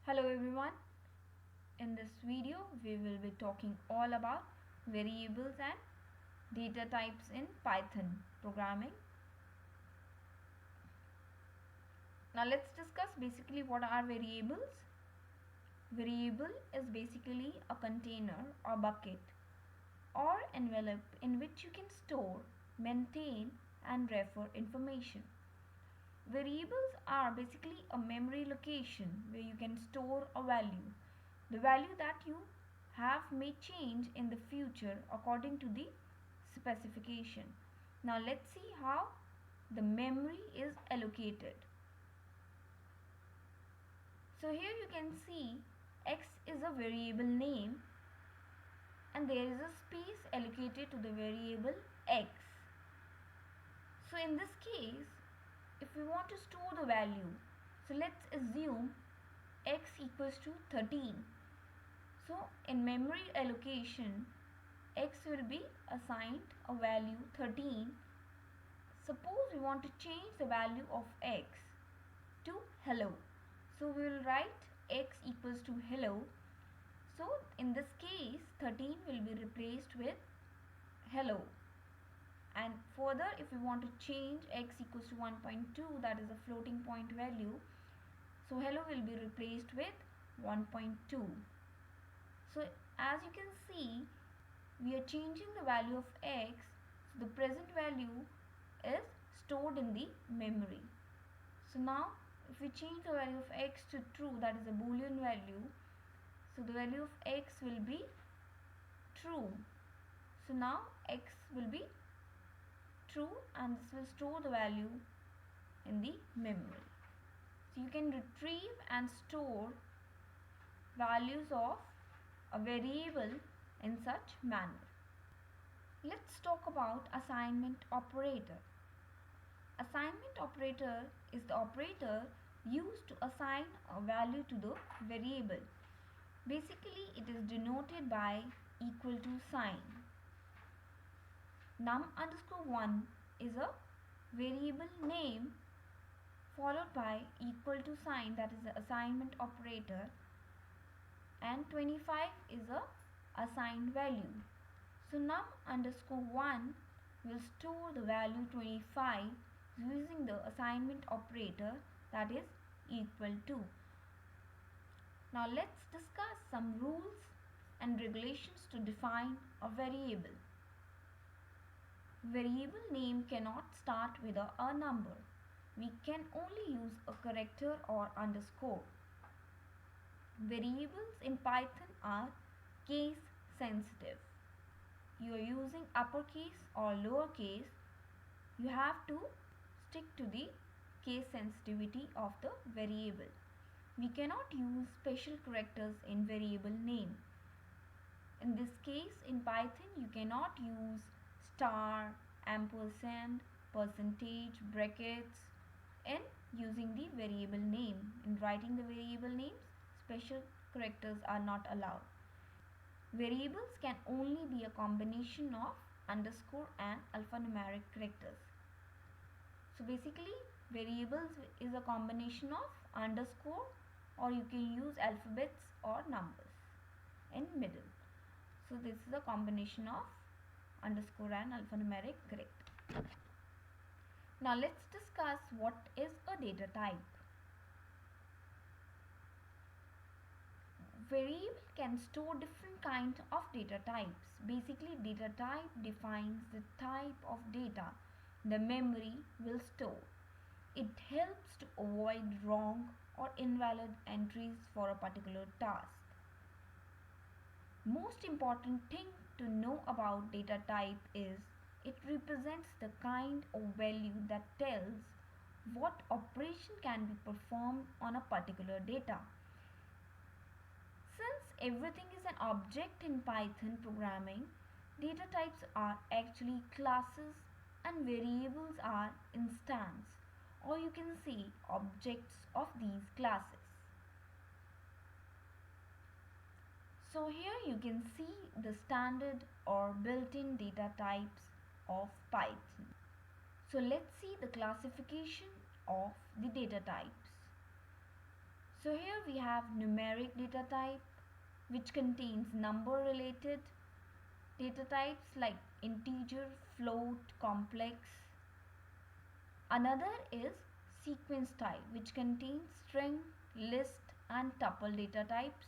Hello everyone. In this video we will be talking all about variables and data types in Python programming. Now let's discuss basically what are variables. Variable is basically a container or bucket or envelope in which you can store, maintain and refer information. Variables are basically a memory location where you can store a value. The value that you have may change in the future according to the specification. Now let's see how the memory is allocated. So here you can see x is a variable name and there is a space allocated to the variable x. So in this case, if we want to store the value, so let's assume x equals to 13. So in memory allocation, x will be assigned a value 13. Suppose we want to change the value of x to hello. So we will write x equals to hello. So in this case, 13 will be replaced with hello. And further, if we want to change x equals to 1.2, that is a floating point value, so hello will be replaced with 1.2. So as you can see, we are changing the value of x. So the present value is stored in the memory. So now if we change the value of x to true, that is a boolean value, so the value of x will be true. So now x will be true and this will store the value in the memory. So you can retrieve and store values of a variable in such manner. Let's talk about assignment operator. Assignment operator is the operator used to assign a value to the variable. Basically, it is denoted by equal to sign. num_1 is a variable name followed by equal to sign, that is the assignment operator, and 25 is a assigned value. So num_1 will store the value 25 using the assignment operator, that is equal to. Now let's discuss some rules and regulations to define a variable. Variable name cannot start with a number. We can only use a character or underscore. Variables in Python are case sensitive. You are using uppercase or lowercase, you have to stick to the case sensitivity of the variable. We cannot use special characters in variable name. In this case, in Python, you cannot use star, ampersand, percentage, brackets in using the variable name. In writing the variable names, special characters are not allowed. Variables can only be a combination of underscore and alphanumeric characters. So basically, variables is a combination of underscore, or you can use alphabets or numbers in middle. So this is a combination of underscore and alphanumeric character. Now let's discuss what is a data type. Variable can store different kinds of data types. Basically, data type defines the type of data the memory will store. It helps to avoid wrong or invalid entries for a particular task. Most important thing to know about data type is it represents the kind of value that tells what operation can be performed on a particular data. Since everything is an object in Python programming, data types are actually classes and variables are instance, or you can say objects of these classes. So here you can see the standard or built-in data types of Python. So let's see the classification of the data types. So here we have numeric data type, which contains number related data types like integer, float, complex. Another is sequence type, which contains string, list and tuple data types.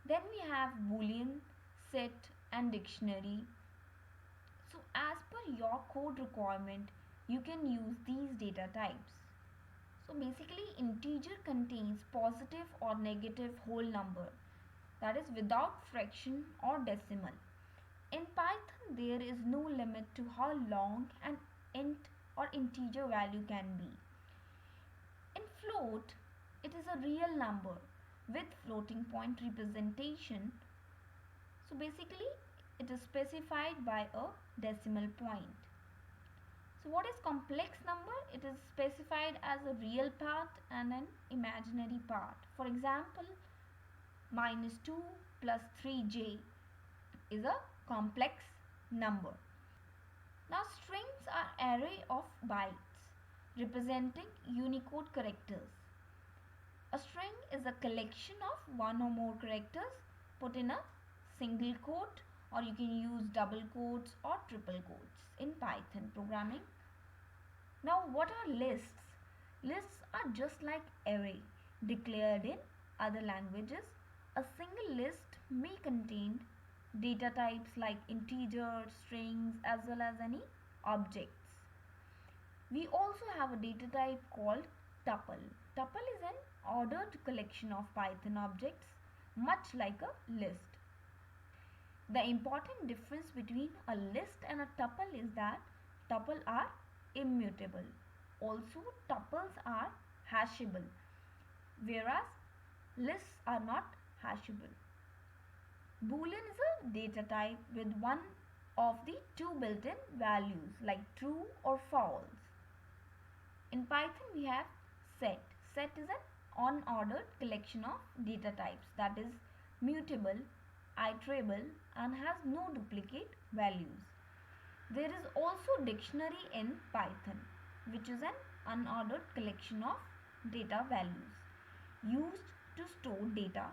Then we have boolean, set and dictionary. So as per your code requirement, you can use these data types. So basically integer contains positive or negative whole number, that is without fraction or decimal. In Python there is no limit to how long an int or integer value can be. In float, it is a real number with floating point representation. So basically it is specified by a decimal point. So what is complex number? It is specified as a real part and an imaginary part. For example, -2 plus 3j is a complex number. Now strings are array of bytes representing Unicode characters. A string is a collection of one or more characters put in a single quote, or you can use double quotes or triple quotes in Python programming. Now what are lists? Lists are just like array declared in other languages. A single list may contain data types like integers, strings as well as any objects. We also have a data type called tuple. Tuple is an ordered collection of Python objects, much like a list. The important difference between a list and a tuple is that tuples are immutable. Also, tuples are hashable, whereas lists are not hashable. Boolean is a data type with one of the two built-in values like true or false. In Python we have set. Set is an unordered collection of data types that is mutable, iterable and has no duplicate values. There is also dictionary in Python, which is an unordered collection of data values used to store data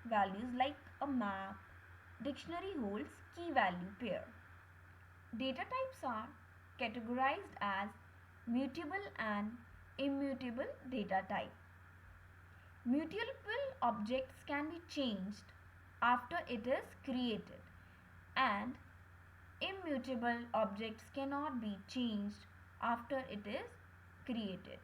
values like a map. Dictionary holds key value pair. Data types are categorized as mutable and immutable data type. Mutable objects can be changed after it is created, and immutable objects cannot be changed after it is created.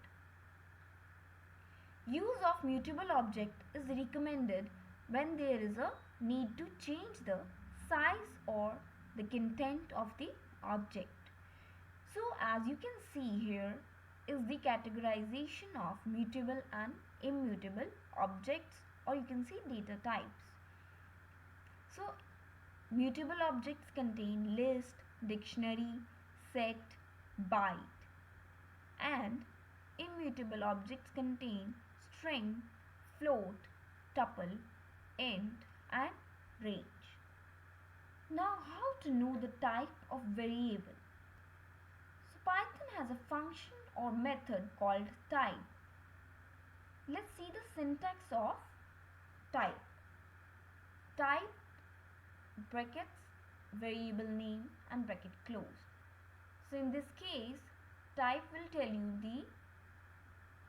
Use of mutable object is recommended when there is a need to change the size or the content of the object. So as you can see here is the categorization of mutable and immutable objects, or you can see data types. So mutable objects contain list, dictionary, set, byte, and immutable objects contain string, float, tuple, int and range. Now how to know the type of variable? So Python has a function or method called type. Let's see the syntax of type. Type brackets variable name and bracket close. So in this case type will tell you the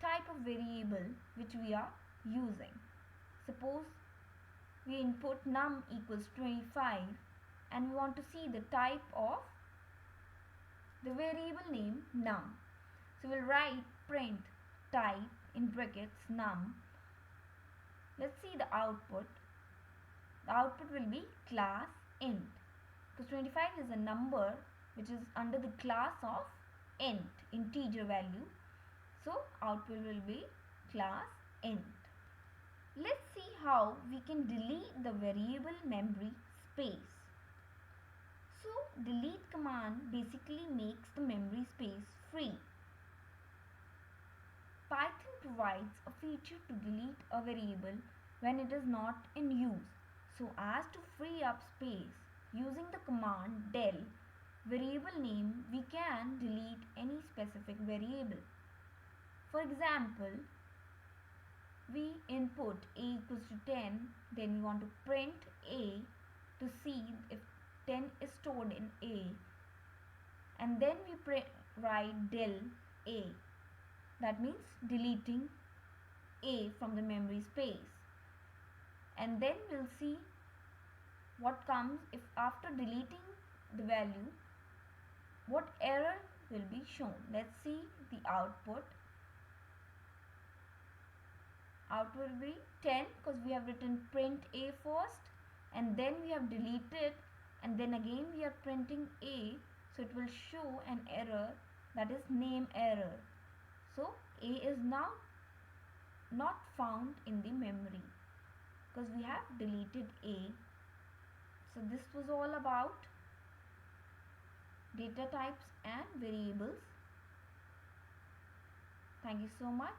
type of variable which we are using. Suppose we input num equals 25 and we want to see the type of the variable name num. So we'll write print type in brackets num. Let's see the output. The output will be class int, because 25 is a number which is under the class of int, integer value. So output will be class int. Let's see how we can delete the variable memory space. So delete command basically makes the memory space free. Python provides a feature to delete a variable when it is not in use. So as to free up space, using the command del variable name, we can delete any specific variable. For example, we input a equals to 10, then we want to print a to see if 10 is stored in a, and then we write del a, that means deleting a from the memory space, and then we'll see what comes if after deleting the value, what error will be shown. Let's see the output. Output will be 10 because we have written print a first, and then we have deleted, and then again we are printing a, so it will show an error, that is name error. So a is now not found in the memory because we have deleted a. So this was all about data types and variables. Thank you so much.